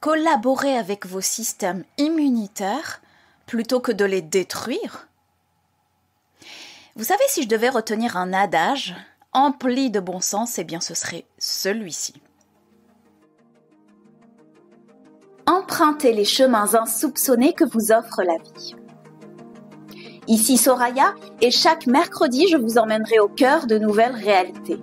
collaborer avec vos systèmes immunitaires plutôt que de les détruire? Vous savez, si je devais retenir un adage empli de bon sens, eh bien ce serait celui-ci. Empruntez les chemins insoupçonnés que vous offre la vie. Ici Soraya, et chaque mercredi, je vous emmènerai au cœur de nouvelles réalités.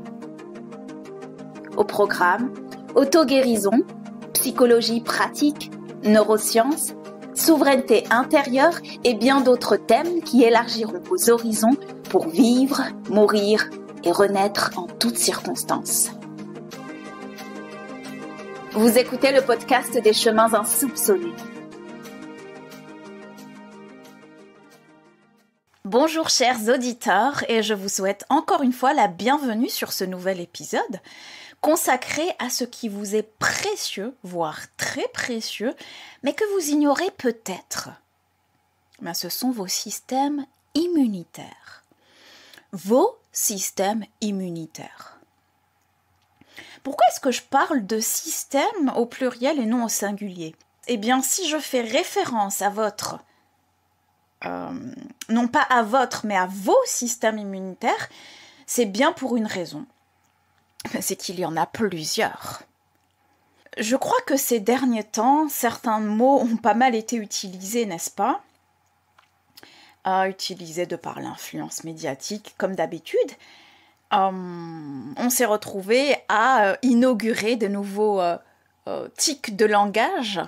Au programme, auto-guérison, psychologie pratique, neurosciences, souveraineté intérieure et bien d'autres thèmes qui élargiront vos horizons pour vivre, mourir et renaître en toutes circonstances. Vous écoutez le podcast des chemins insoupçonnés. Bonjour chers auditeurs et je vous souhaite encore une fois la bienvenue sur ce nouvel épisode consacré à ce qui vous est précieux, voire très précieux, mais que vous ignorez peut-être. Ben, ce sont vos systèmes immunitaires. Vos systèmes immunitaires. Pourquoi est-ce que je parle de système au pluriel et non au singulier? Eh bien, si je fais référence à votre, non pas à votre, mais à vos systèmes immunitaires, c'est bien pour une raison. C'est qu'il y en a plusieurs. Je crois que ces derniers temps, certains mots ont pas mal été utilisés, n'est-ce pas? Utilisés de par l'influence médiatique, comme d'habitude. On s'est retrouvé à inaugurer de nouveaux tics de langage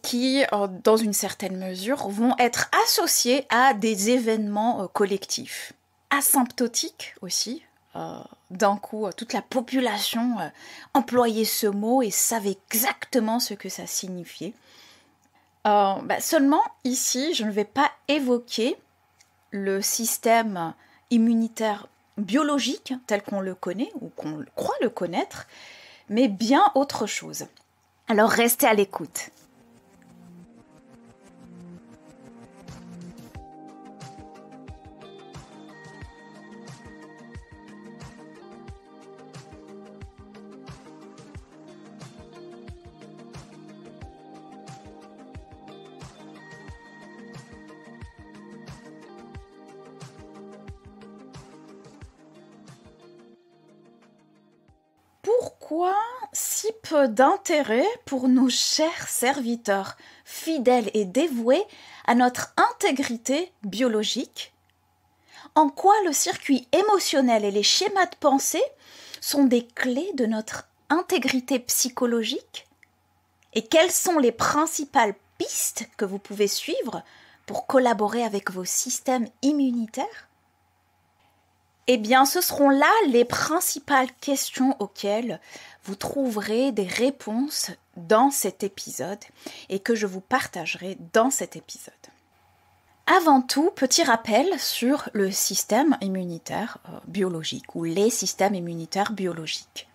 qui, dans une certaine mesure, vont être associés à des événements collectifs. Asymptotiques aussi. D'un coup, toute la population employait ce mot et savait exactement ce que ça signifiait. Seulement, ici, je ne vais pas évoquer le système immunitaire biologique tel qu'on le connaît ou qu'on croit le connaître, mais bien autre chose. Alors restez à l'écoute. Pourquoi si peu d'intérêt pour nos chers serviteurs, fidèles et dévoués à notre intégrité biologique? En quoi le circuit émotionnel et les schémas de pensée sont des clés de notre intégrité psychologique? Et quelles sont les principales pistes que vous pouvez suivre pour collaborer avec vos systèmes immunitaires? Eh bien, ce seront là les principales questions auxquelles vous trouverez des réponses dans cet épisode et que je vous partagerai dans cet épisode. Avant tout, petit rappel sur le système immunitaire biologique ou les systèmes immunitaires biologiques.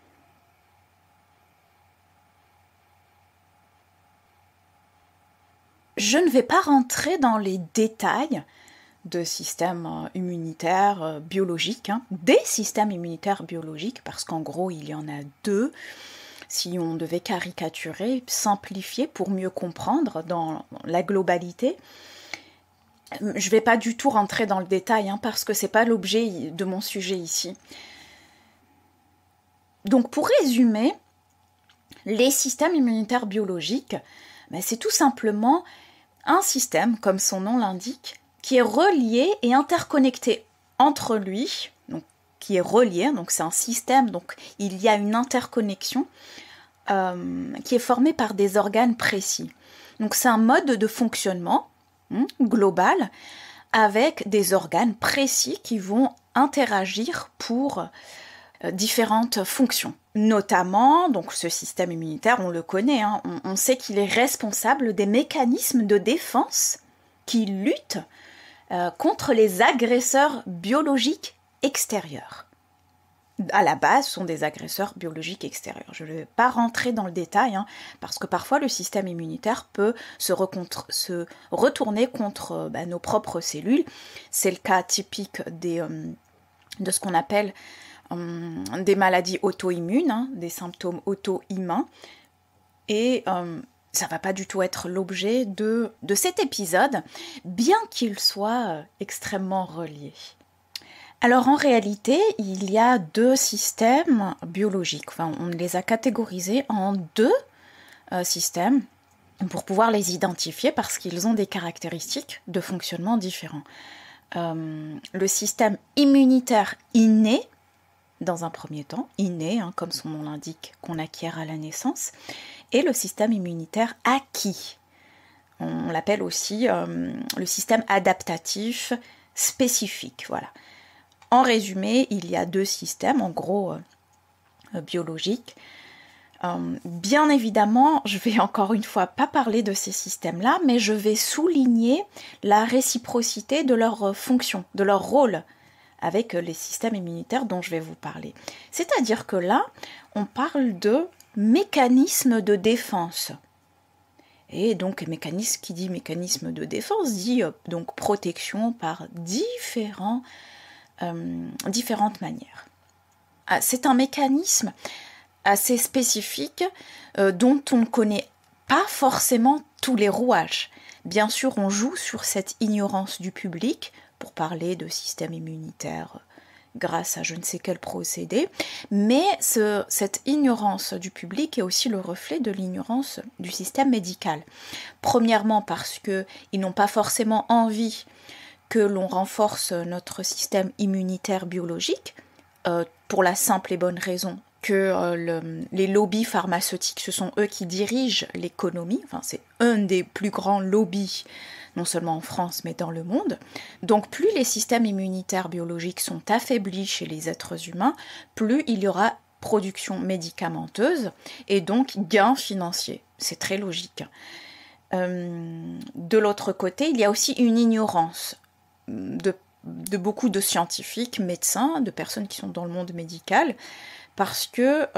Je ne vais pas rentrer dans les détails de systèmes immunitaires biologiques, des systèmes immunitaires biologiques, parce qu'en gros, il y en a deux, si on devait caricaturer, simplifier pour mieux comprendre dans la globalité. Je ne vais pas du tout rentrer dans le détail, parce que ce n'est pas l'objet de mon sujet ici. Donc, pour résumer, les systèmes immunitaires biologiques, c'est tout simplement un système, comme son nom l'indique, qui est relié et interconnecté entre lui, donc qui est relié, donc c'est un système, donc il y a une interconnexion qui est formée par des organes précis. Donc c'est un mode de fonctionnement global avec des organes précis qui vont interagir pour différentes fonctions. Notamment, donc ce système immunitaire, on le connaît, on sait qu'il est responsable des mécanismes de défense qui luttent contre les agresseurs biologiques extérieurs. À la base, ce sont des agresseurs biologiques extérieurs. Je ne vais pas rentrer dans le détail, parce que parfois le système immunitaire peut se retourner contre nos propres cellules. C'est le cas typique de ce qu'on appelle des maladies auto-immunes, des symptômes auto-immuns. Et ça va pas du tout être l'objet de cet épisode, bien qu'il soit extrêmement relié. Alors en réalité, il y a 2 systèmes biologiques. Enfin, on les a catégorisés en 2 systèmes pour pouvoir les identifier parce qu'ils ont des caractéristiques de fonctionnement différents. Le système immunitaire inné, dans un premier temps, inné, comme son nom l'indique, qu'on acquiert à la naissance, et le système immunitaire acquis. On l'appelle aussi le système adaptatif spécifique. Voilà. En résumé, il y a 2 systèmes, en gros, biologiques. Bien évidemment, je vais encore une fois pas parler de ces systèmes-là, mais je vais souligner la réciprocité de leur fonction, de leur rôle avec les systèmes immunitaires dont je vais vous parler. C'est-à-dire que là, on parle de mécanismes de défense. Et donc, qui dit mécanisme de défense dit donc protection par différentes manières. C'est un mécanisme assez spécifique dont on ne connaît pas forcément tous les rouages. Bien sûr, on joue sur cette ignorance du public pour parler de système immunitaire grâce à je ne sais quel procédé, mais cette ignorance du public est aussi le reflet de l'ignorance du système médical. Premièrement parce qu'ils n'ont pas forcément envie que l'on renforce notre système immunitaire biologique, pour la simple et bonne raison que les lobbies pharmaceutiques, ce sont eux qui dirigent l'économie, enfin c'est un des plus grands lobbies, non seulement en France mais dans le monde. Donc plus les systèmes immunitaires biologiques sont affaiblis chez les êtres humains, plus il y aura production médicamenteuse et donc gains financiers. C'est très logique. De l'autre côté, il y a aussi une ignorance de beaucoup de scientifiques, médecins, de personnes qui sont dans le monde médical, parce que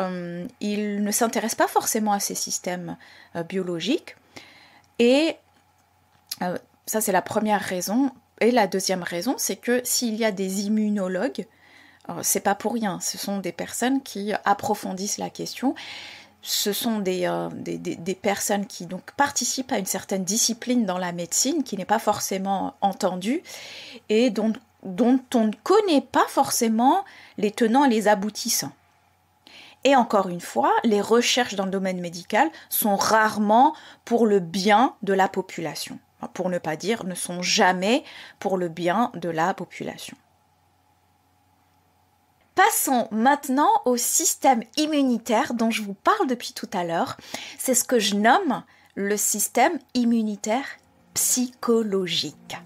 ils ne s'intéressent pas forcément à ces systèmes biologiques. Et ça, c'est la première raison. Et la deuxième raison, c'est que s'il y a des immunologues, c'est pas pour rien. Ce sont des personnes qui approfondissent la question. Ce sont des personnes qui donc participent à une certaine discipline dans la médecine qui n'est pas forcément entendue et dont on ne connaît pas forcément les tenants et les aboutissants. Et encore une fois, les recherches dans le domaine médical sont rarement pour le bien de la population. Pour ne pas dire, ne sont jamais pour le bien de la population. Passons maintenant au système immunitaire dont je vous parle depuis tout à l'heure. C'est ce que je nomme le système immunitaire psychologique.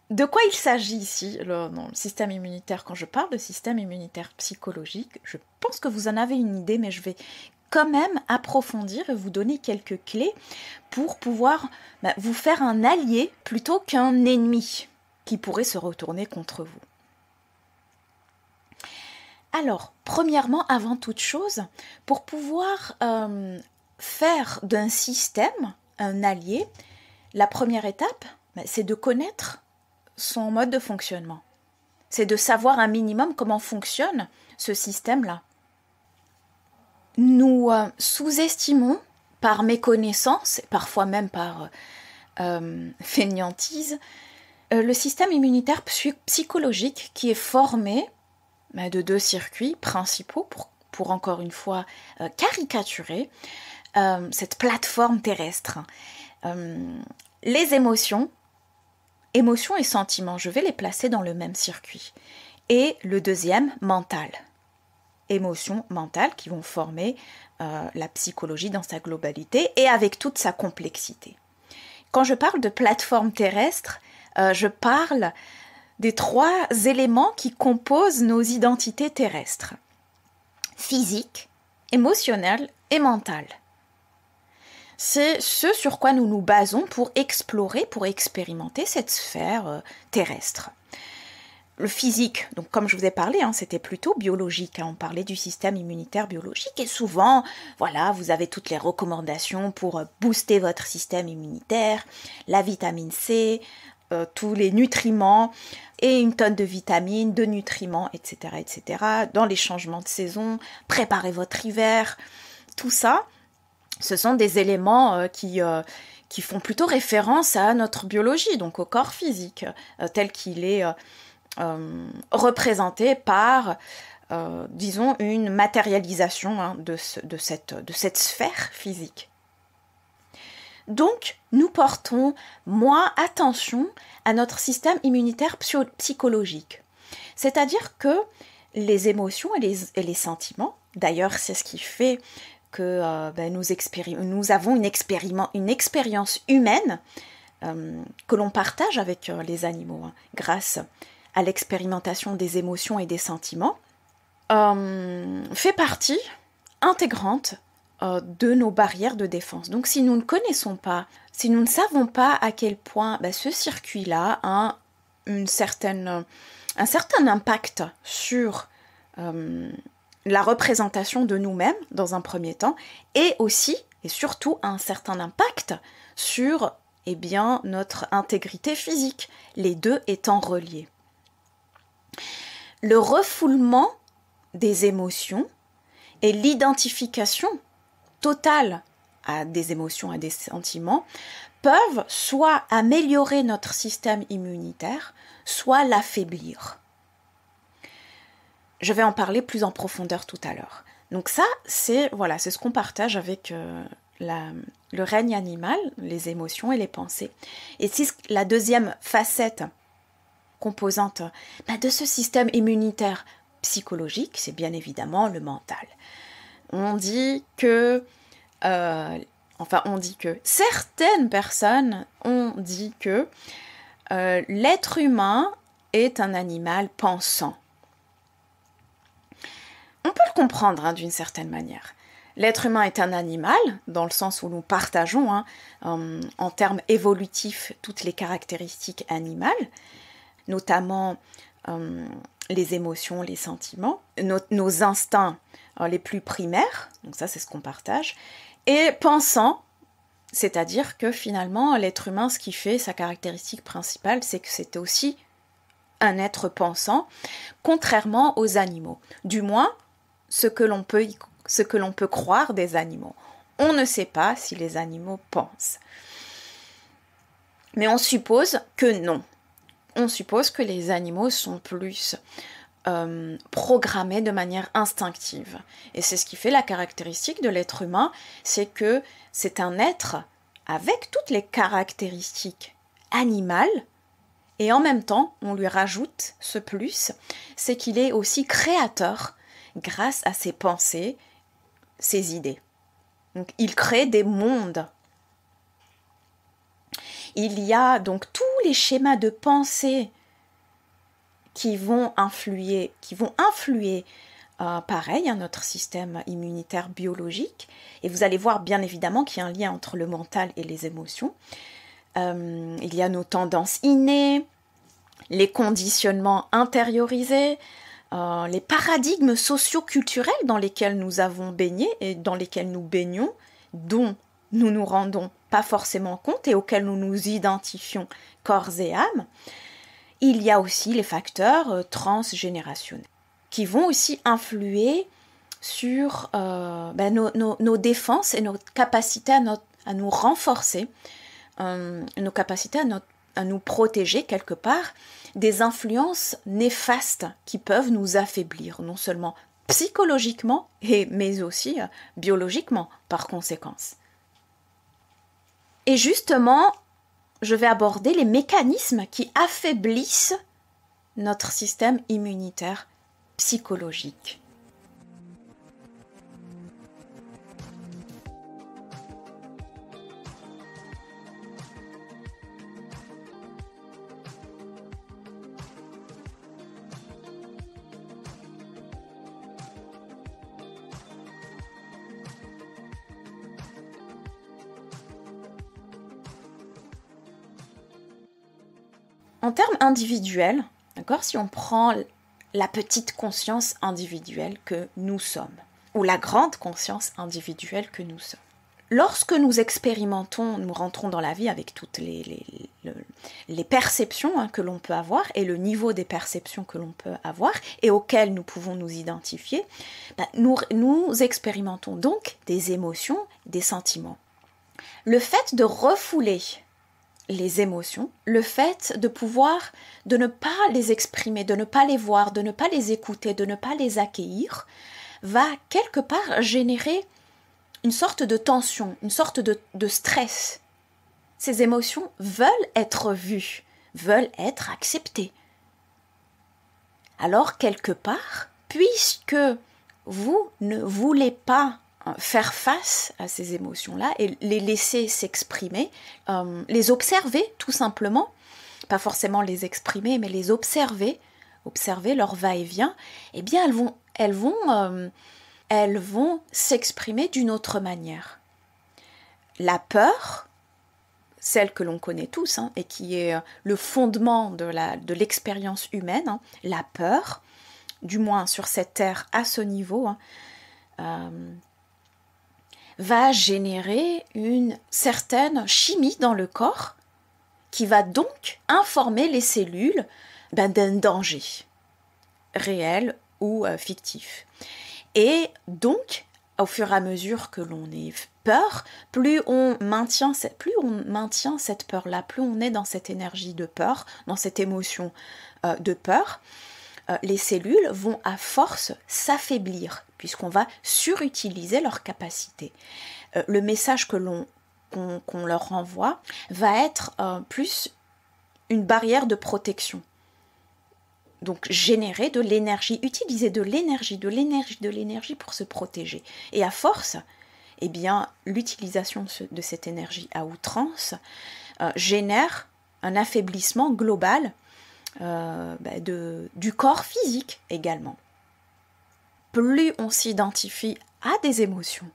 De quoi il s'agit ici, le système immunitaire? Quand je parle de système immunitaire psychologique, je pense que vous en avez une idée, mais je vais quand même approfondir et vous donner quelques clés pour pouvoir vous faire un allié plutôt qu'un ennemi qui pourrait se retourner contre vous. Alors, premièrement, avant toute chose, pour pouvoir faire d'un système un allié, la première étape, c'est de connaître son mode de fonctionnement. C'est de savoir un minimum comment fonctionne ce système-là. Nous sous-estimons par méconnaissance, et parfois même par fainéantise, le système immunitaire psychologique qui est formé de 2 circuits principaux pour encore une fois caricaturer cette plateforme terrestre. Les émotions et sentiments, je vais les placer dans le même circuit. Et le deuxième, mental. Émotions, mentales qui vont former la psychologie dans sa globalité et avec toute sa complexité. Quand je parle de plateforme terrestre, je parle des 3 éléments qui composent nos identités terrestres. Physique, émotionnelle et mentale. C'est ce sur quoi nous nous basons pour explorer, pour expérimenter cette sphère terrestre. Le physique, donc comme je vous ai parlé, c'était plutôt biologique. On parlait du système immunitaire biologique et souvent, voilà, vous avez toutes les recommandations pour booster votre système immunitaire, la vitamine C, tous les nutriments et une tonne de vitamines, de nutriments, etc., etc. Dans les changements de saison, préparez votre hiver, tout ça, ce sont des éléments qui font plutôt référence à notre biologie, donc au corps physique, tel qu'il est représenté par, disons, une matérialisation de cette sphère physique. Donc, nous portons moins attention à notre système immunitaire psychologique. C'est-à-dire que les émotions et les sentiments, d'ailleurs, c'est ce qui fait que nous avons une expérience humaine que l'on partage avec les animaux, grâce à l'expérimentation des émotions et des sentiments, fait partie intégrante de nos barrières de défense. Donc si nous ne connaissons pas, si nous ne savons pas à quel point ce circuit-là a un certain impact sur la représentation de nous-mêmes dans un premier temps, et aussi et surtout un certain impact sur notre intégrité physique, les deux étant reliés. Le refoulement des émotions et l'identification totale à des émotions et des sentiments peuvent soit améliorer notre système immunitaire, soit l'affaiblir. Je vais en parler plus en profondeur tout à l'heure. Donc ça, c'est ce qu'on partage avec le règne animal, les émotions et les pensées. Et c'est la deuxième facette composante de ce système immunitaire psychologique, c'est bien évidemment le mental. On dit que certaines personnes ont dit que l'être humain est un animal pensant. On peut le comprendre d'une certaine manière. L'être humain est un animal, dans le sens où nous partageons en termes évolutifs toutes les caractéristiques animales, notamment les émotions, les sentiments, nos instincts les plus primaires, donc ça c'est ce qu'on partage, et pensant, c'est-à-dire que finalement l'être humain, ce qui fait sa caractéristique principale, c'est que c'est aussi un être pensant, contrairement aux animaux. Du moins, ce que l'on peut croire des animaux. On ne sait pas si les animaux pensent. Mais on suppose que non. On suppose que les animaux sont plus programmés de manière instinctive. Et c'est ce qui fait la caractéristique de l'être humain, c'est que c'est un être avec toutes les caractéristiques animales, et en même temps, on lui rajoute ce plus, c'est qu'il est aussi créateur grâce à ses pensées, ses idées. Donc, il crée des mondes. Il y a donc tous les schémas de pensée qui vont influer pareil à notre système immunitaire biologique. Et vous allez voir bien évidemment qu'il y a un lien entre le mental et les émotions. Il y a nos tendances innées, les conditionnements intériorisés, les paradigmes socio-culturels dans lesquels nous avons baigné et dans lesquels nous baignons, dont nous nous rendons pas forcément compte et auxquels nous nous identifions corps et âme. Il y a aussi les facteurs transgénérationnels qui vont aussi influer sur nos défenses et notre capacité à nous renforcer, nos capacités à nous protéger quelque part des influences néfastes qui peuvent nous affaiblir, non seulement psychologiquement, mais aussi biologiquement par conséquence. Et justement, je vais aborder les mécanismes qui affaiblissent notre système immunitaire psychologique. En termes individuels, D'accord? Si on prend la petite conscience individuelle que nous sommes, ou la grande conscience individuelle que nous sommes. Lorsque nous expérimentons, nous rentrons dans la vie avec toutes les perceptions que l'on peut avoir et le niveau des perceptions que l'on peut avoir et auxquelles nous pouvons nous identifier, nous expérimentons donc des émotions, des sentiments. Le fait de refouler les émotions, le fait de ne pas les exprimer, de ne pas les voir, de ne pas les écouter, de ne pas les accueillir, va quelque part générer une sorte de tension, une sorte de stress. Ces émotions veulent être vues, veulent être acceptées. Alors, quelque part, puisque vous ne voulez pas faire face à ces émotions-là et les laisser s'exprimer, les observer tout simplement, pas forcément les exprimer, mais les observer leur va-et-vient, eh bien elles vont s'exprimer d'une autre manière. La peur, celle que l'on connaît tous, et qui est le fondement de l'expérience humaine, la peur, du moins sur cette terre à ce niveau, va générer une certaine chimie dans le corps qui va donc informer les cellules d'un danger réel ou fictif. Et donc, au fur et à mesure que l'on ait peur, plus on maintient cette peur-là, plus on est dans cette énergie de peur, dans cette émotion de peur, les cellules vont à force s'affaiblir, puisqu'on va surutiliser leur capacité. Le message qu'on leur renvoie va être plus une barrière de protection. Donc générer de l'énergie, utiliser de l'énergie pour se protéger. Et à force, eh bien, l'utilisation de cette énergie à outrance génère un affaiblissement global du corps physique également. Plus on s'identifie à des émotions,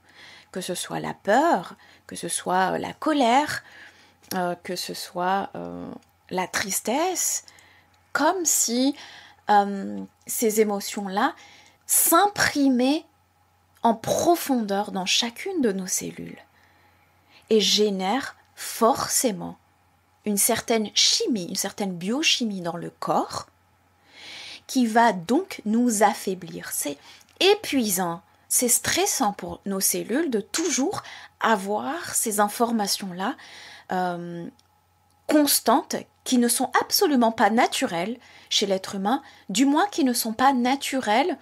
que ce soit la peur, que ce soit la colère, que ce soit la tristesse, comme si ces émotions-là s'imprimaient en profondeur dans chacune de nos cellules et génèrent forcément une certaine chimie, une certaine biochimie dans le corps qui va donc nous affaiblir. C'est épuisant, c'est stressant pour nos cellules de toujours avoir ces informations-là constantes qui ne sont absolument pas naturelles chez l'être humain, du moins qui ne sont pas naturelles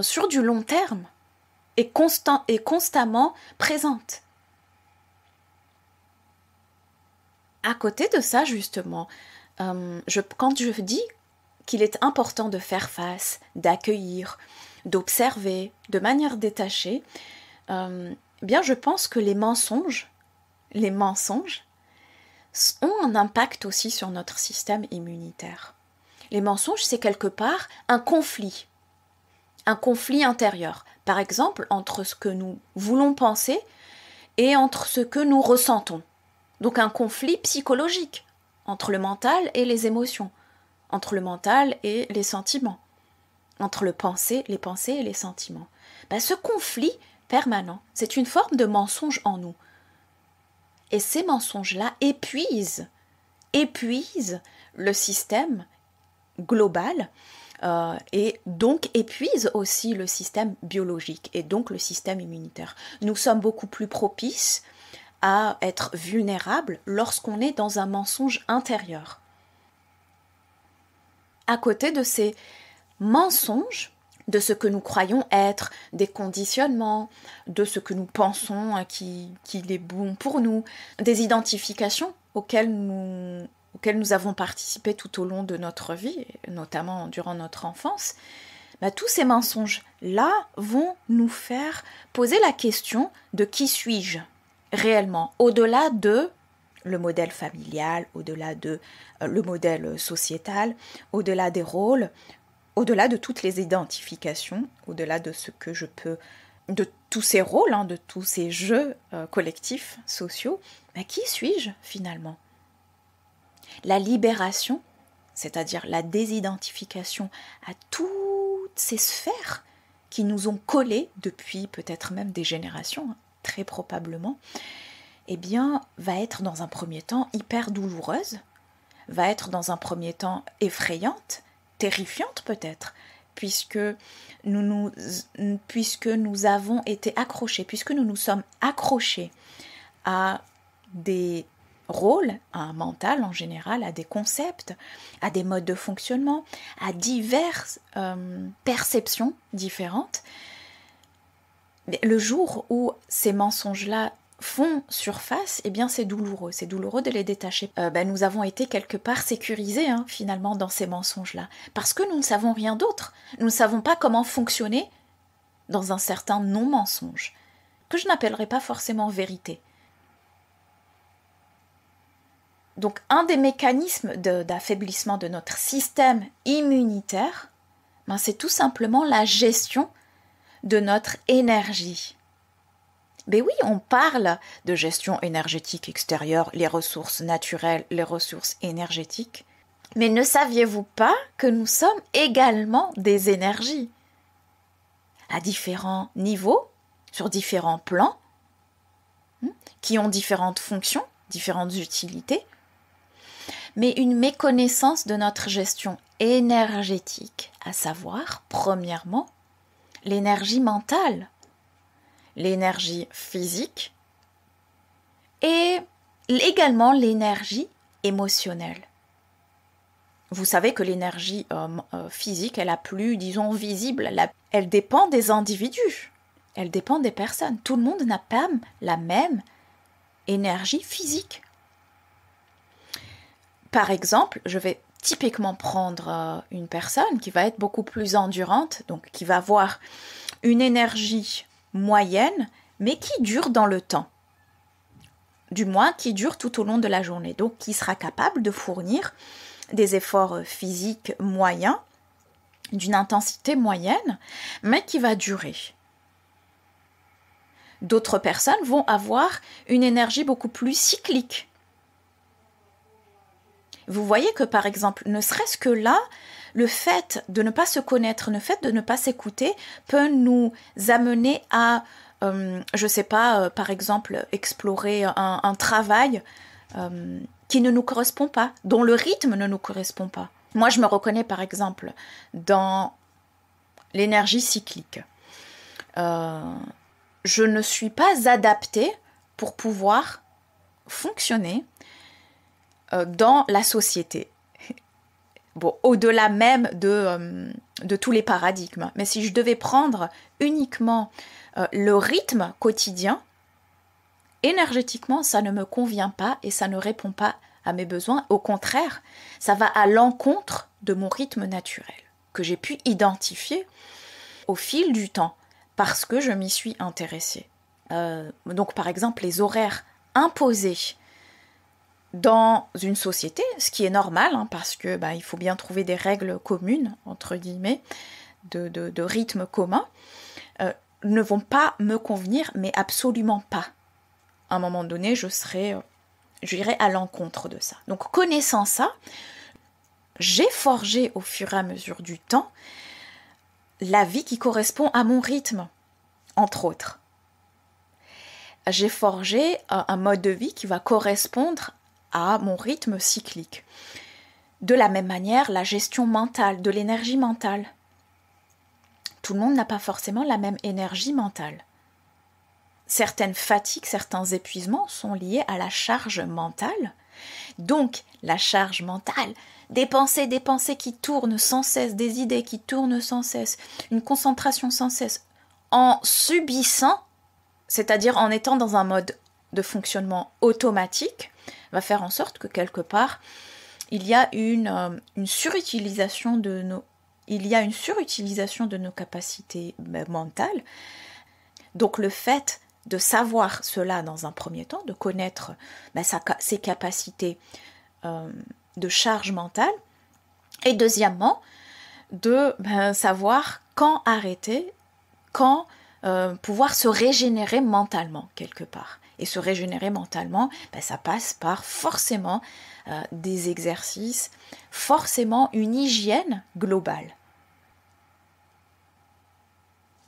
sur du long terme et constamment présentes. À côté de ça, justement, quand je dis qu'il est important de faire face, d'accueillir, d'observer de manière détachée, bien je pense que les mensonges ont un impact aussi sur notre système immunitaire. Les mensonges, c'est quelque part un conflit intérieur. Par exemple, entre ce que nous voulons penser et entre ce que nous ressentons. Donc un conflit psychologique entre le mental et les émotions, entre le mental et les sentiments, entre les pensées et les sentiments. Ce conflit permanent, c'est une forme de mensonge en nous. Et ces mensonges-là épuisent le système global et donc épuisent aussi le système biologique et donc le système immunitaire. Nous sommes beaucoup plus propices à être vulnérables lorsqu'on est dans un mensonge intérieur. À côté de ces mensonges, de ce que nous croyons être, des conditionnements, de ce que nous pensons qu'il est bon pour nous, des identifications auxquelles nous avons participé tout au long de notre vie, notamment durant notre enfance, tous ces mensonges-là vont nous faire poser la question de qui suis-je réellement, au-delà de le modèle familial, au-delà de le modèle sociétal, au-delà des rôles, au-delà de toutes les identifications, au-delà de ce que je peux, de tous ces rôles, de tous ces jeux collectifs, sociaux, qui suis-je finalement ? La libération, c'est-à-dire la désidentification à toutes ces sphères qui nous ont collés depuis peut-être même des générations, très probablement, eh bien, va être dans un premier temps hyper douloureuse, va être dans un premier temps effrayante, terrifiante peut-être, puisque nous avons été accrochés, puisque nous nous sommes accrochés à des rôles, à un mental en général, à des concepts, à des modes de fonctionnement, à diverses perceptions différentes. Le jour où ces mensonges-là font surface, eh bien c'est douloureux de les détacher. Nous avons été quelque part sécurisés finalement dans ces mensonges-là, parce que nous ne savons rien d'autre. Nous ne savons pas comment fonctionner dans un certain non-mensonge, que je n'appellerai pas forcément vérité. Donc un des mécanismes d'affaiblissement de notre système immunitaire, c'est tout simplement la gestion de notre énergie. Mais oui, on parle de gestion énergétique extérieure, les ressources naturelles, les ressources énergétiques. Mais ne saviez-vous pas que nous sommes également des énergies à différents niveaux, sur différents plans, qui ont différentes fonctions, différentes utilités, mais une méconnaissance de notre gestion énergétique, à savoir, premièrement, l'énergie mentale, l'énergie physique et également l'énergie émotionnelle. Vous savez que l'énergie physique est la plus, disons, visible. Elle dépend des individus, elle dépend des personnes. Tout le monde n'a pas la même énergie physique. Par exemple, je vais typiquement prendre une personne qui va être beaucoup plus endurante, donc qui va avoir une énergie moyenne, mais qui dure dans le temps. Du moins, qui dure tout au long de la journée. Donc, qui sera capable de fournir des efforts physiques moyens, d'une intensité moyenne, mais qui va durer. D'autres personnes vont avoir une énergie beaucoup plus cyclique. Vous voyez que, par exemple, ne serait-ce que là, le fait de ne pas se connaître, le fait de ne pas s'écouter peut nous amener à, je ne sais pas, par exemple, explorer un travail qui ne nous correspond pas, dont le rythme ne nous correspond pas. Moi, je me reconnais, par exemple, dans l'énergie cyclique. Je ne suis pas adaptée pour pouvoir fonctionner dans la société. Bon, au-delà même de tous les paradigmes. Mais si je devais prendre uniquement le rythme quotidien, énergétiquement, ça ne me convient pas et ça ne répond pas à mes besoins. Au contraire, ça va à l'encontre de mon rythme naturel, que j'ai pu identifier au fil du temps, parce que je m'y suis intéressée. Donc, par exemple, les horaires imposés dans une société, ce qui est normal, parce que il faut bien trouver des règles communes, entre guillemets, de rythme commun, ne vont pas me convenir, mais absolument pas. À un moment donné, j'irai à l'encontre de ça. Donc, connaissant ça, j'ai forgé au fur et à mesure du temps la vie qui correspond à mon rythme, entre autres. J'ai forgé un mode de vie qui va correspondre à mon rythme cyclique. De la même manière, la gestion mentale, de l'énergie mentale. Tout le monde n'a pas forcément la même énergie mentale. Certaines fatigues, certains épuisements sont liés à la charge mentale. Donc, la charge mentale, des pensées qui tournent sans cesse, des idées qui tournent sans cesse, une concentration sans cesse, en subissant, c'est-à-dire en étant dans un mode de fonctionnement automatique, va faire en sorte que quelque part, il y a une surutilisation de nos capacités mentales. Donc le fait de savoir cela dans un premier temps, de connaître ses capacités de charge mentale, et deuxièmement, de savoir quand arrêter, quand pouvoir se régénérer mentalement quelque part. Et se régénérer mentalement, ça passe par forcément des exercices, forcément une hygiène globale.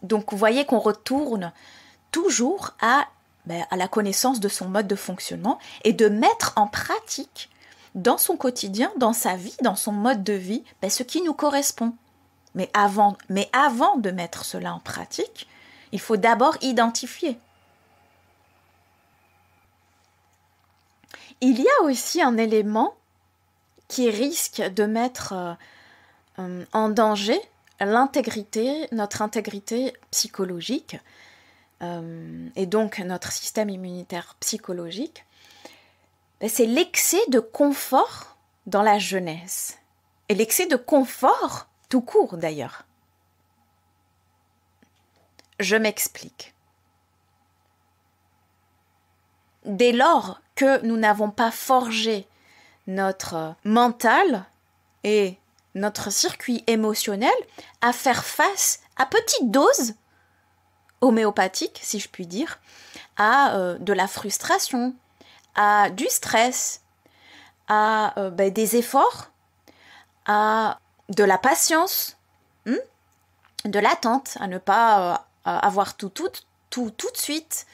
Donc vous voyez qu'on retourne toujours à la connaissance de son mode de fonctionnement et de mettre en pratique dans son quotidien, dans sa vie, dans son mode de vie, ce qui nous correspond. Mais avant de mettre cela en pratique, il faut d'abord identifier. Il y a aussi un élément qui risque de mettre en danger notre intégrité psychologique et donc notre système immunitaire psychologique, c'est l'excès de confort dans la jeunesse. Et l'excès de confort tout court d'ailleurs. Je m'explique. Dès lors que nous n'avons pas forgé notre mental et notre circuit émotionnel à faire face à petite dose homéopathique, si je puis dire, à de la frustration, à du stress, à des efforts, à de la patience, de l'attente, à ne pas avoir tout de suite,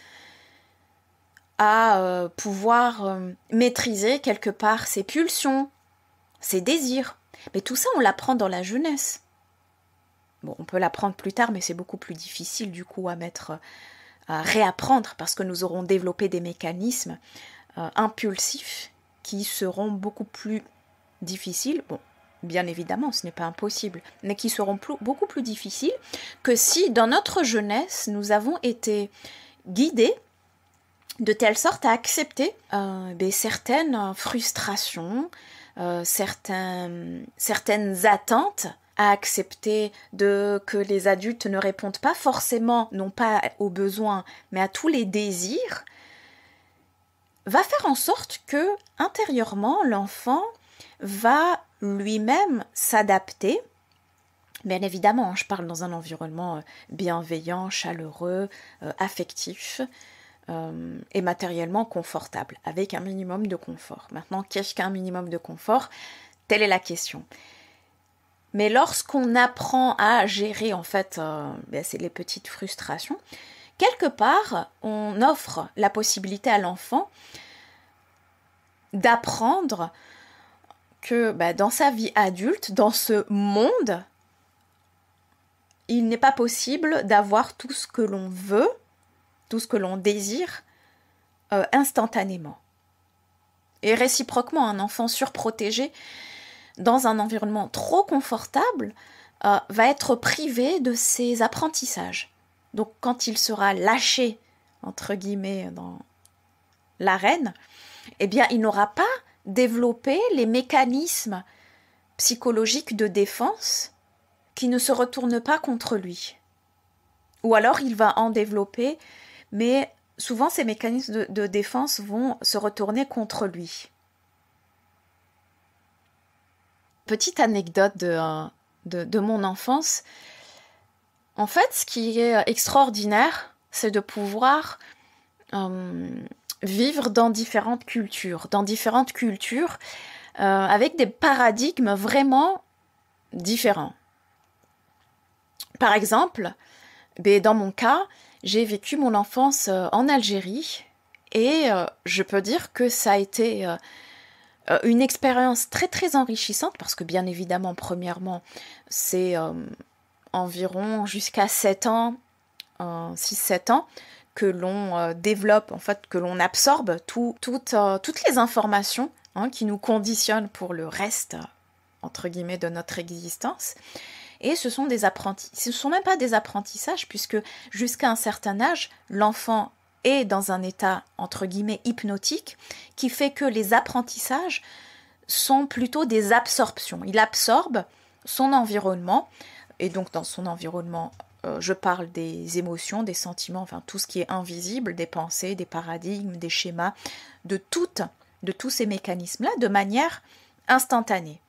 à pouvoir maîtriser quelque part ses pulsions, ses désirs. Mais tout ça, on l'apprend dans la jeunesse. Bon, on peut l'apprendre plus tard, mais c'est beaucoup plus difficile du coup à réapprendre parce que nous aurons développé des mécanismes impulsifs qui seront beaucoup plus difficiles. Bon, bien évidemment, ce n'est pas impossible, mais qui seront beaucoup plus difficiles que si, dans notre jeunesse, nous avons été guidés de telle sorte à accepter certaines frustrations, certaines attentes, à accepter que les adultes ne répondent pas forcément, non pas aux besoins, mais à tous les désirs, va faire en sorte que, intérieurement, l'enfant va lui-même s'adapter. Bien évidemment, je parle dans un environnement bienveillant, chaleureux, affectif, et matériellement confortable, avec un minimum de confort. Maintenant, qu'est-ce qu'un minimum de confort? Telle est la question. Mais lorsqu'on apprend à gérer, en fait, c'est les petites frustrations, quelque part, on offre la possibilité à l'enfant d'apprendre que dans sa vie adulte, dans ce monde, il n'est pas possible d'avoir tout ce que l'on veut, tout ce que l'on désire instantanément. Et réciproquement, un enfant surprotégé dans un environnement trop confortable va être privé de ses apprentissages. Donc quand il sera lâché, entre guillemets, dans l'arène, eh bien il n'aura pas développé les mécanismes psychologiques de défense qui ne se retournent pas contre lui. Ou alors il va en développer, mais souvent ces mécanismes de défense vont se retourner contre lui. Petite anecdote de mon enfance. En fait, ce qui est extraordinaire, c'est de pouvoir vivre dans différentes cultures, avec des paradigmes vraiment différents. Par exemple, dans mon cas, j'ai vécu mon enfance en Algérie et je peux dire que ça a été une expérience très très enrichissante parce que bien évidemment, premièrement, c'est environ jusqu'à 7 ans, 6-7 ans, que l'on développe, en fait, que l'on absorbe toutes les informations qui nous conditionnent pour le reste, entre guillemets, de notre existence. Et ce sont même pas des apprentissages, puisque jusqu'à un certain âge, l'enfant est dans un état, entre guillemets, hypnotique, qui fait que les apprentissages sont plutôt des absorptions. Il absorbe son environnement, et donc dans son environnement, je parle des émotions, des sentiments, enfin tout ce qui est invisible, des pensées, des paradigmes, des schémas, de tous ces mécanismes-là, de manière instantanée.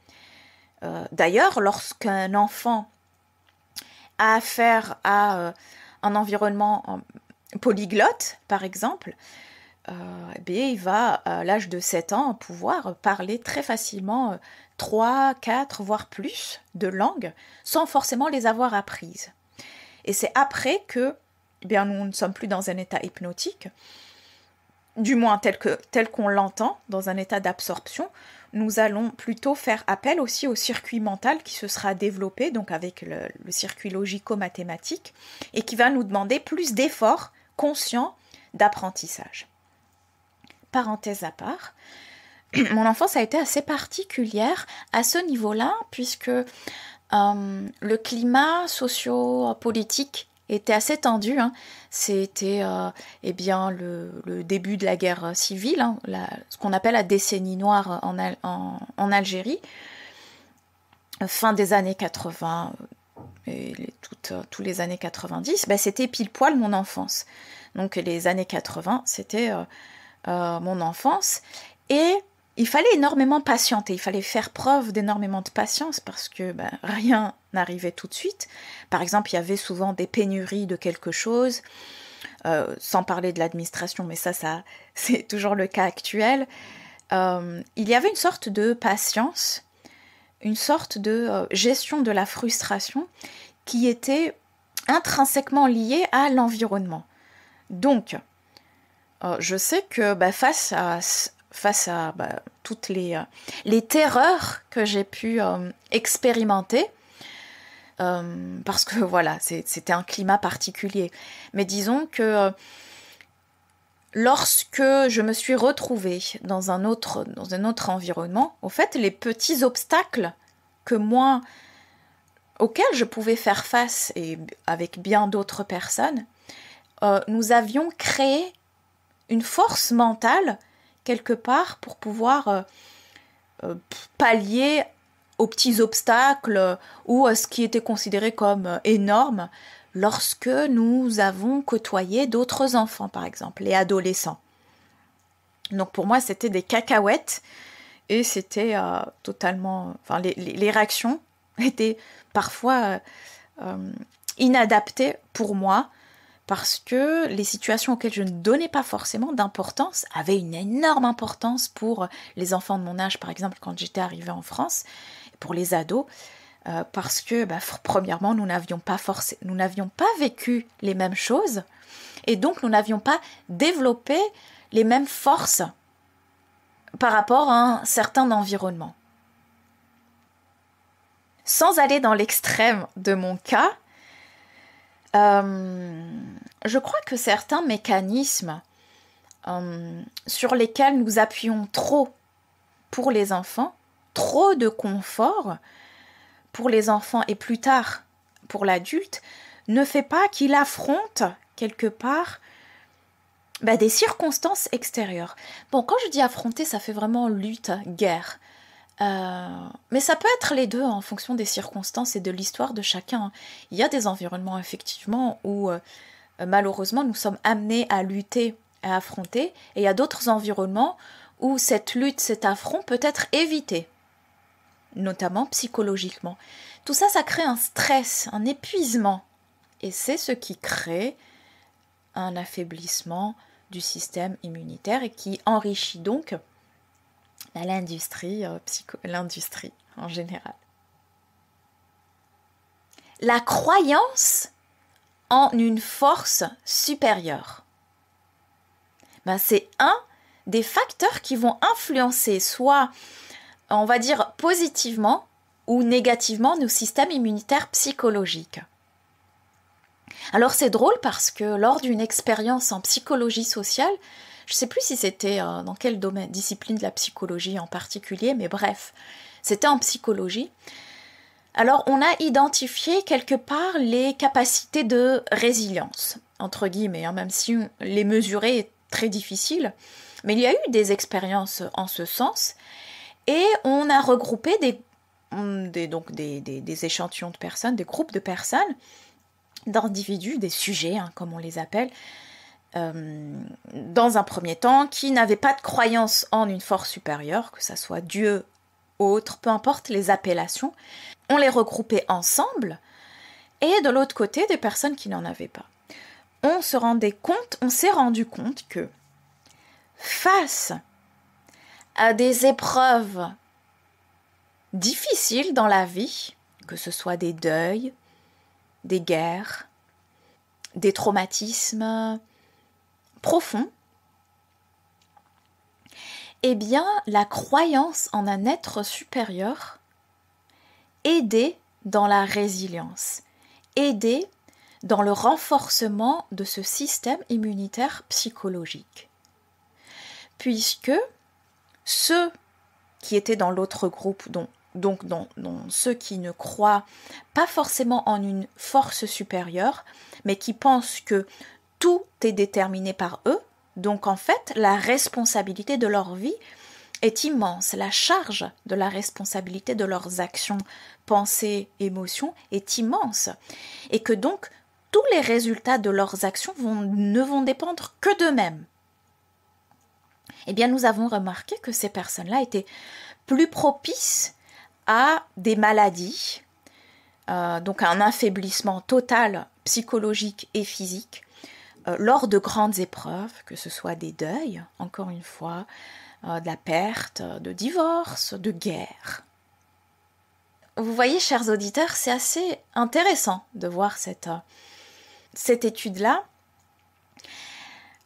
D'ailleurs, lorsqu'un enfant a affaire à un environnement polyglotte, par exemple, il va, à l'âge de 7 ans, pouvoir parler très facilement 3, 4, voire plus de langues, sans forcément les avoir apprises. Et c'est après que nous ne sommes plus dans un état hypnotique, du moins tel qu'on l'entend, dans un état d'absorption. Nous allons plutôt faire appel aussi au circuit mental qui se sera développé, donc avec le circuit logico-mathématique, et qui va nous demander plus d'efforts conscients d'apprentissage. Parenthèse à part, mon enfance a été assez particulière à ce niveau-là, puisque le climat socio-politique était assez tendu. C'était le début de la guerre civile, ce qu'on appelle la décennie noire en Algérie, fin des années 80 et tous les années 90. C'était pile poil mon enfance. Donc les années 80, c'était mon enfance. Et il fallait énormément patienter, il fallait faire preuve d'énormément de patience parce que rien n'arrivait tout de suite. Par exemple, il y avait souvent des pénuries de quelque chose, sans parler de l'administration, mais ça c'est toujours le cas actuel. Il y avait une sorte de patience, une sorte de gestion de la frustration qui était intrinsèquement liée à l'environnement. Donc, je sais que face à toutes les terreurs que j'ai pu expérimenter, parce que voilà, c'était un climat particulier. Mais disons que lorsque je me suis retrouvée dans un autre environnement, au fait, les petits obstacles auxquels je pouvais faire face, et avec bien d'autres personnes, nous avions créé une force mentale quelque part pour pouvoir pallier aux petits obstacles ou à ce qui était considéré comme énorme lorsque nous avons côtoyé d'autres enfants, par exemple, les adolescents. Donc pour moi, c'était des cacahuètes et c'était totalement... Enfin, les réactions étaient parfois inadaptées pour moi, parce que les situations auxquelles je ne donnais pas forcément d'importance avaient une énorme importance pour les enfants de mon âge, par exemple, quand j'étais arrivée en France, pour les ados, parce que, premièrement, nous n'avions pas vécu les mêmes choses, et donc nous n'avions pas développé les mêmes forces par rapport à un certain environnement. Sans aller dans l'extrême de mon cas, je crois que certains mécanismes sur lesquels nous appuyons trop pour les enfants, trop de confort pour les enfants et plus tard pour l'adulte, ne fait pas qu'il affronte quelque part des circonstances extérieures. Bon, quand je dis affronter, ça fait vraiment lutte, guerre. Mais ça peut être les deux en fonction des circonstances et de l'histoire de chacun. Il y a des environnements effectivement où malheureusement nous sommes amenés à lutter, à affronter, et il y a d'autres environnements où cette lutte, cet affront peut être évité, notamment psychologiquement. Tout ça, ça crée un stress, un épuisement, et c'est ce qui crée un affaiblissement du système immunitaire et qui enrichit donc l'industrie en général. La croyance en une force supérieure. C'est un des facteurs qui vont influencer soit, on va dire, positivement ou négativement nos systèmes immunitaires psychologiques. Alors c'est drôle parce que lors d'une expérience en psychologie sociale, je ne sais plus si c'était dans quel domaine, discipline de la psychologie en particulier, mais bref, c'était en psychologie. Alors on a identifié quelque part les capacités de résilience, entre guillemets, même si les mesurer est très difficile, mais il y a eu des expériences en ce sens, et on a regroupé des échantillons de personnes, des groupes de personnes, d'individus, des sujets, comme on les appelle, dans un premier temps, qui n'avaient pas de croyance en une force supérieure, que ça soit Dieu, autre, peu importe les appellations. On les regroupait ensemble, et de l'autre côté, des personnes qui n'en avaient pas. On s'est rendu compte que face à des épreuves difficiles dans la vie, que ce soit des deuils, des guerres, des traumatismes profonds, eh bien, la croyance en un être supérieur aidait dans la résilience, aidait dans le renforcement de ce système immunitaire psychologique. Puisque ceux qui étaient dans l'autre groupe, donc dans ceux qui ne croient pas forcément en une force supérieure, mais qui pensent que tout est déterminé par eux, donc en fait, la responsabilité de leur vie est immense, la charge de la responsabilité de leurs actions, pensées, émotions est immense, et que donc tous les résultats de leurs actions ne vont dépendre que d'eux-mêmes. Eh bien, nous avons remarqué que ces personnes-là étaient plus propices à des maladies, donc à un affaiblissement total psychologique et physique, lors de grandes épreuves, que ce soit des deuils, encore une fois, de la perte, de divorce, de guerre. Vous voyez, chers auditeurs, c'est assez intéressant de voir cette étude-là.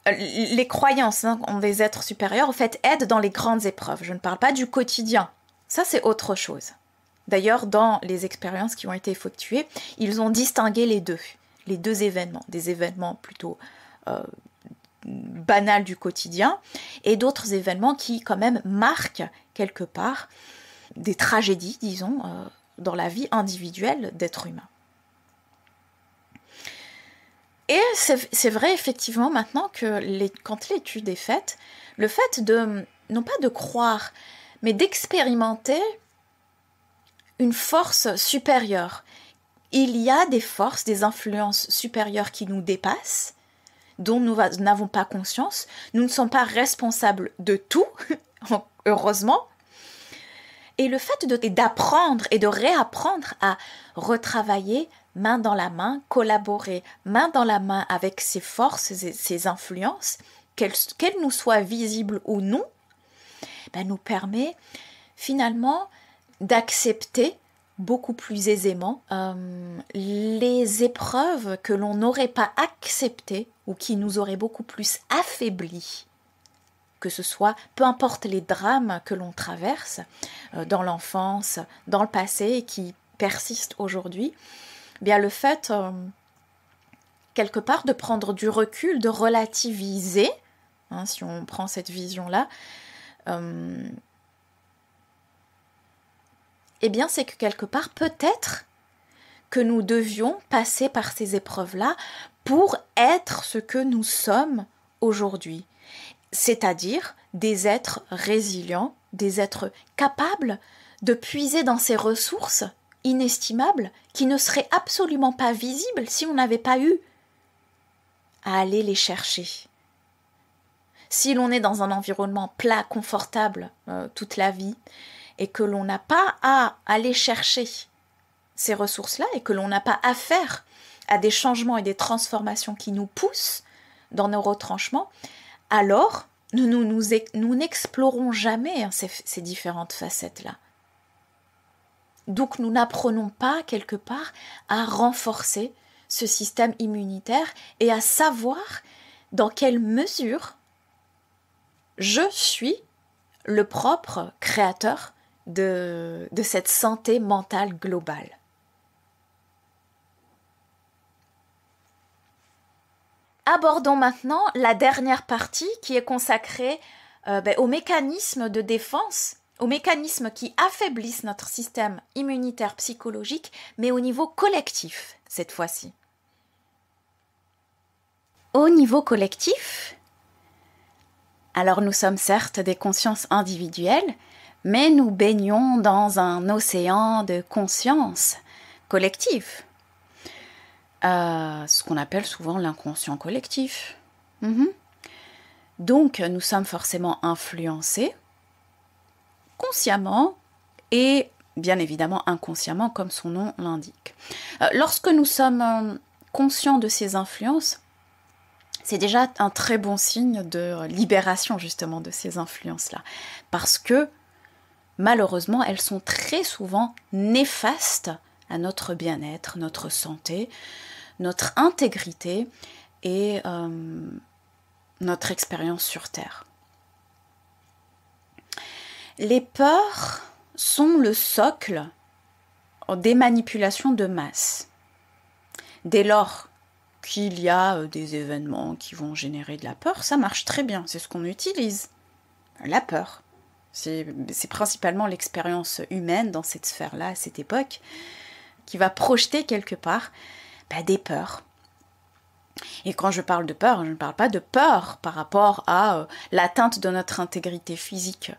Les croyances en des êtres supérieurs, en fait, aident dans les grandes épreuves. Je ne parle pas du quotidien. Ça, c'est autre chose. D'ailleurs, dans les expériences qui ont été effectuées, ils ont distingué les deux événements, des événements plutôt banals du quotidien et d'autres événements qui quand même marquent quelque part des tragédies, disons, dans la vie individuelle d'êtres humains. Et c'est vrai effectivement maintenant que quand l'étude est faite, le fait de, non pas de croire, mais d'expérimenter une force supérieure. Il y a des forces, des influences supérieures qui nous dépassent, dont nous n'avons pas conscience. Nous ne sommes pas responsables de tout, heureusement. Et le fait d'apprendre et de réapprendre à retravailler main dans la main, collaborer main dans la main avec ces forces et ces influences, qu'elles nous soient visibles ou non, nous permet finalement d'accepter beaucoup plus aisément les épreuves que l'on n'aurait pas acceptées ou qui nous auraient beaucoup plus affaiblis, que ce soit, peu importe les drames que l'on traverse dans l'enfance, dans le passé et qui persistent aujourd'hui, bien le fait quelque part de prendre du recul, de relativiser, si on prend cette vision-là, eh bien c'est que quelque part peut-être que nous devions passer par ces épreuves-là pour être ce que nous sommes aujourd'hui, c'est-à-dire des êtres résilients, des êtres capables de puiser dans ces ressources inestimables qui ne seraient absolument pas visibles si on n'avait pas eu à aller les chercher. Si l'on est dans un environnement plat, confortable toute la vie, et que l'on n'a pas à aller chercher ces ressources-là, et que l'on n'a pas affaire à des changements et des transformations qui nous poussent dans nos retranchements, alors nous n'explorons jamais ces différentes facettes-là. Donc nous n'apprenons pas quelque part à renforcer ce système immunitaire et à savoir dans quelle mesure je suis le propre créateur de cette santé mentale globale. Abordons maintenant la dernière partie qui est consacrée aux mécanismes de défense, aux mécanismes qui affaiblissent notre système immunitaire psychologique, mais au niveau collectif cette fois-ci. Au niveau collectif, alors nous sommes certes des consciences individuelles, mais nous baignons dans un océan de conscience collective. Ce qu'on appelle souvent l'inconscient collectif. Donc nous sommes forcément influencés, consciemment et bien évidemment inconsciemment comme son nom l'indique. Lorsque nous sommes conscients de ces influences, c'est déjà un très bon signe de libération justement de ces influences-là. Parce que malheureusement, elles sont très souvent néfastes à notre bien-être, notre santé, notre intégrité et notre expérience sur Terre. Les peurs sont le socle des manipulations de masse. Dès lors qu'il y a des événements qui vont générer de la peur, ça marche très bien, c'est ce qu'on utilise. La peur. C'est principalement l'expérience humaine dans cette sphère-là, à cette époque, qui va projeter quelque part des peurs. Et quand je parle de peur, je ne parle pas de peur par rapport à l'atteinte de notre intégrité physique.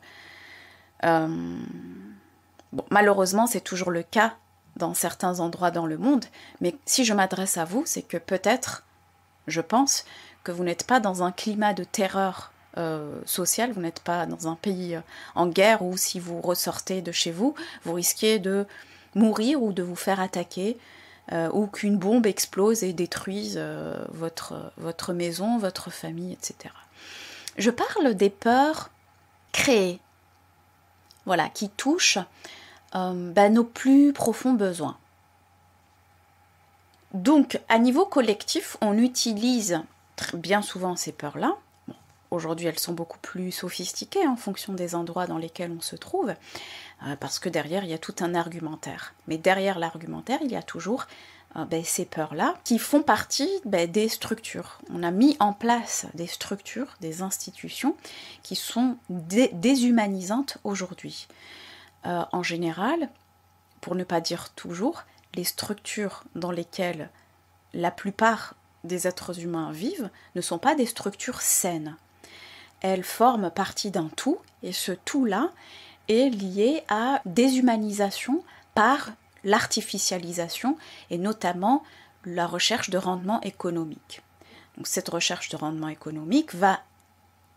Malheureusement, c'est toujours le cas dans certains endroits dans le monde, mais si je m'adresse à vous, c'est que peut-être, je pense, que vous n'êtes pas dans un climat de terreur sociale, vous n'êtes pas dans un pays en guerre où si vous ressortez de chez vous, vous risquez de mourir ou de vous faire attaquer, ou qu'une bombe explose et détruise votre maison, votre famille, etc. Je parle des peurs créées, voilà, qui touchent nos plus profonds besoins. Donc, à niveau collectif, on utilise bien souvent ces peurs-là. Bon, aujourd'hui, elles sont beaucoup plus sophistiquées en fonction des endroits dans lesquels on se trouve, parce que derrière, il y a tout un argumentaire. Mais derrière l'argumentaire, il y a toujours ces peurs-là qui font partie des structures. On a mis en place des structures, des institutions qui sont déshumanisantes aujourd'hui. En général, pour ne pas dire toujours, les structures dans lesquelles la plupart des êtres humains vivent ne sont pas des structures saines. Elles forment partie d'un tout, et ce tout-là est lié à déshumanisation par l'artificialisation et notamment la recherche de rendement économique. Donc cette recherche de rendement économique va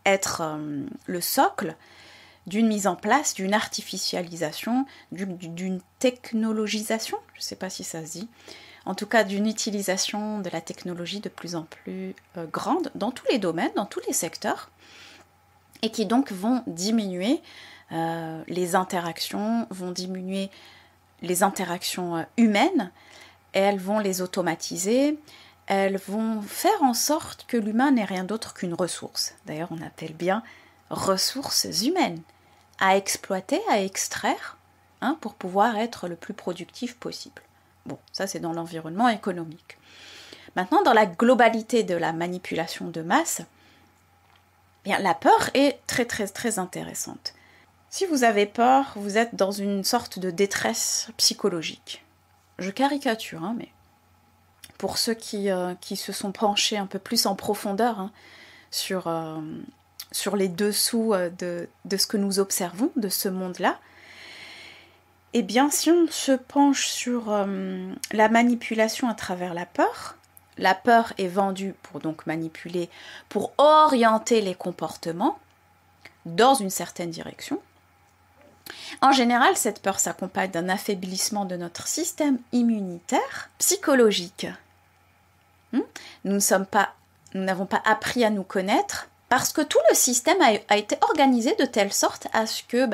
être le socle d'une mise en place, d'une artificialisation, d'une technologisation, je ne sais pas si ça se dit, en tout cas d'une utilisation de la technologie de plus en plus grande dans tous les domaines, dans tous les secteurs, et qui donc vont diminuer les interactions, vont diminuer les interactions humaines, et elles vont les automatiser, elles vont faire en sorte que l'humain n'est rien d'autre qu'une ressource. D'ailleurs, on appelle bien ressources humaines, à exploiter, à extraire, pour pouvoir être le plus productif possible. Bon, ça c'est dans l'environnement économique. Maintenant, dans la globalité de la manipulation de masse, la peur est très très très intéressante. Si vous avez peur, vous êtes dans une sorte de détresse psychologique. Je caricature, mais pour ceux qui se sont penchés un peu plus en profondeur sur les dessous de ce que nous observons, de ce monde-là, eh bien, si on se penche sur la manipulation à travers la peur est vendue pour donc manipuler, pour orienter les comportements dans une certaine direction. En général, cette peur s'accompagne d'un affaiblissement de notre système immunitaire psychologique. Nous n'avons pas appris à nous connaître parce que tout le système a été organisé de telle sorte à ce que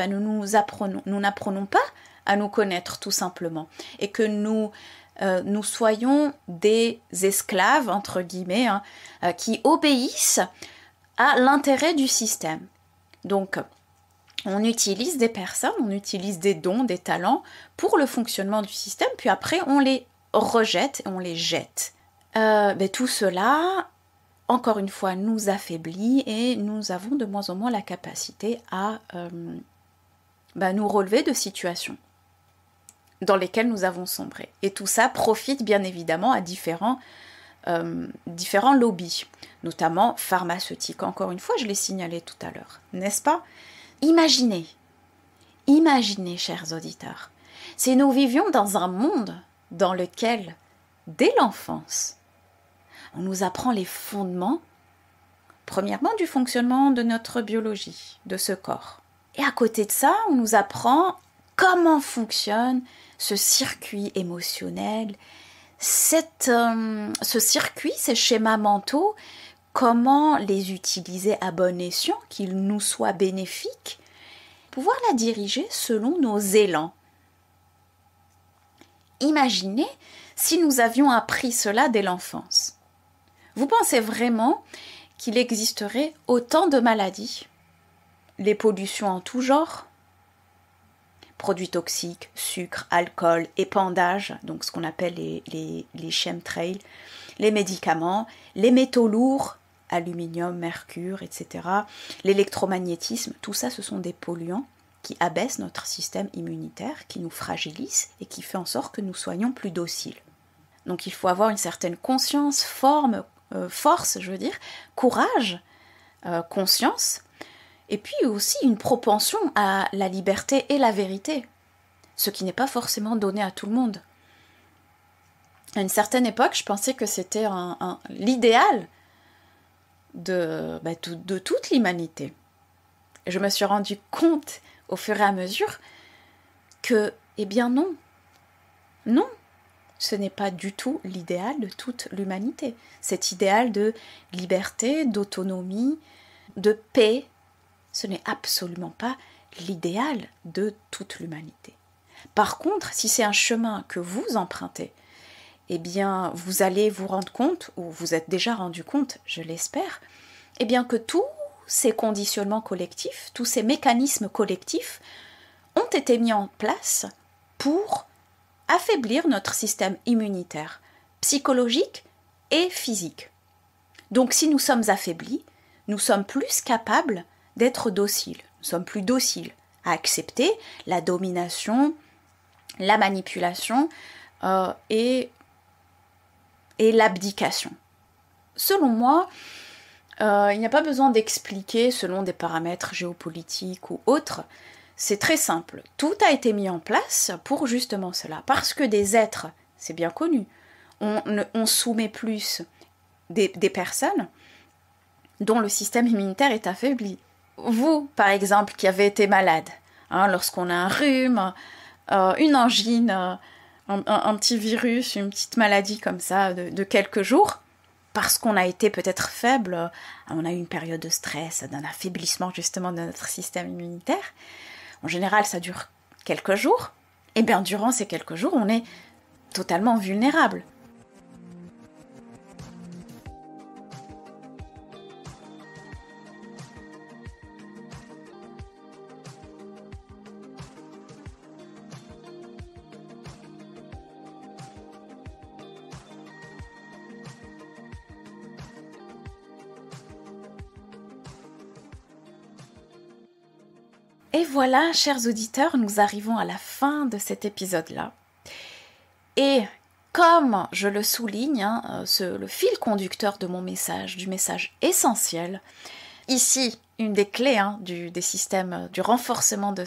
nous n'apprenons pas à nous connaître tout simplement et que nous soyons des esclaves, entre guillemets, qui obéissent à l'intérêt du système. Donc, on utilise des personnes, on utilise des dons, des talents pour le fonctionnement du système, puis après on les rejette et on les jette. Tout cela, encore une fois, nous affaiblit et nous avons de moins en moins la capacité à nous relever de situations dans lesquelles nous avons sombré. Et tout ça profite bien évidemment à différents lobbies, notamment pharmaceutiques. Encore une fois, je l'ai signalé tout à l'heure, n'est-ce pas ? Imaginez, chers auditeurs, si nous vivions dans un monde dans lequel, dès l'enfance, on nous apprend les fondements, premièrement, du fonctionnement de notre biologie, de ce corps. Et à côté de ça, on nous apprend comment fonctionne ce circuit émotionnel, ce circuit, ces schémas mentaux comment les utiliser à bon escient, qu'ils nous soient bénéfiques, pouvoir la diriger selon nos élans. Imaginez si nous avions appris cela dès l'enfance. Vous pensez vraiment qu'il existerait autant de maladies? Les pollutions en tout genre, produits toxiques, sucre, alcool, épandage, donc ce qu'on appelle les chemtrails, les médicaments, les métaux lourds, aluminium, mercure, etc., l'électromagnétisme, tout ça ce sont des polluants qui abaissent notre système immunitaire, qui nous fragilisent et qui fait en sorte que nous soyons plus dociles. Donc il faut avoir une certaine conscience, force, courage, conscience, et puis aussi une propension à la liberté et la vérité, ce qui n'est pas forcément donné à tout le monde. À une certaine époque, je pensais que c'était l'idéal de toute l'humanité. Et je me suis rendu compte au fur et à mesure que, eh bien non, ce n'est pas du tout l'idéal de toute l'humanité. Cet idéal de liberté, d'autonomie, de paix, ce n'est absolument pas l'idéal de toute l'humanité. Par contre, si c'est un chemin que vous empruntez, eh bien, vous allez vous rendre compte, ou vous êtes déjà rendu compte, je l'espère, eh bien que tous ces conditionnements collectifs, tous ces mécanismes collectifs ont été mis en place pour affaiblir notre système immunitaire, psychologique et physique. Donc si nous sommes affaiblis, nous sommes plus capables d'être dociles. Nous sommes plus dociles à accepter la domination, la manipulation et l'abdication. Selon moi, il n'y a pas besoin d'expliquer selon des paramètres géopolitiques ou autres. C'est très simple. Tout a été mis en place pour justement cela. Parce que des êtres, c'est bien connu, on soumet plus des personnes dont le système immunitaire est affaibli. Vous, par exemple, qui avez été malade, lorsqu'on a un rhume, une angine, un petit virus, une petite maladie comme ça de quelques jours, parce qu'on a été peut-être faible, on a eu une période de stress, d'un affaiblissement justement de notre système immunitaire. En général, ça dure quelques jours. Et bien, durant ces quelques jours, on est totalement vulnérable. Et voilà, chers auditeurs, nous arrivons à la fin de cet épisode-là. Et comme je le souligne, le fil conducteur de mon message, du message essentiel, ici, une des clés des systèmes, du renforcement de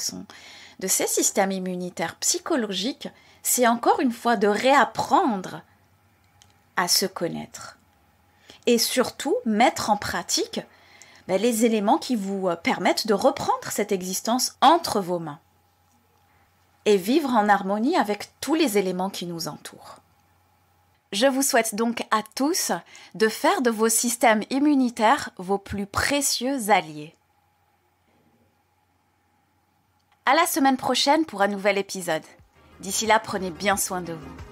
ces systèmes immunitaires psychologiques, c'est encore une fois de réapprendre à se connaître. Et surtout, mettre en pratique les éléments qui vous permettent de reprendre cette existence entre vos mains et vivre en harmonie avec tous les éléments qui nous entourent. Je vous souhaite donc à tous de faire de vos systèmes immunitaires vos plus précieux alliés. À la semaine prochaine pour un nouvel épisode. D'ici là, prenez bien soin de vous.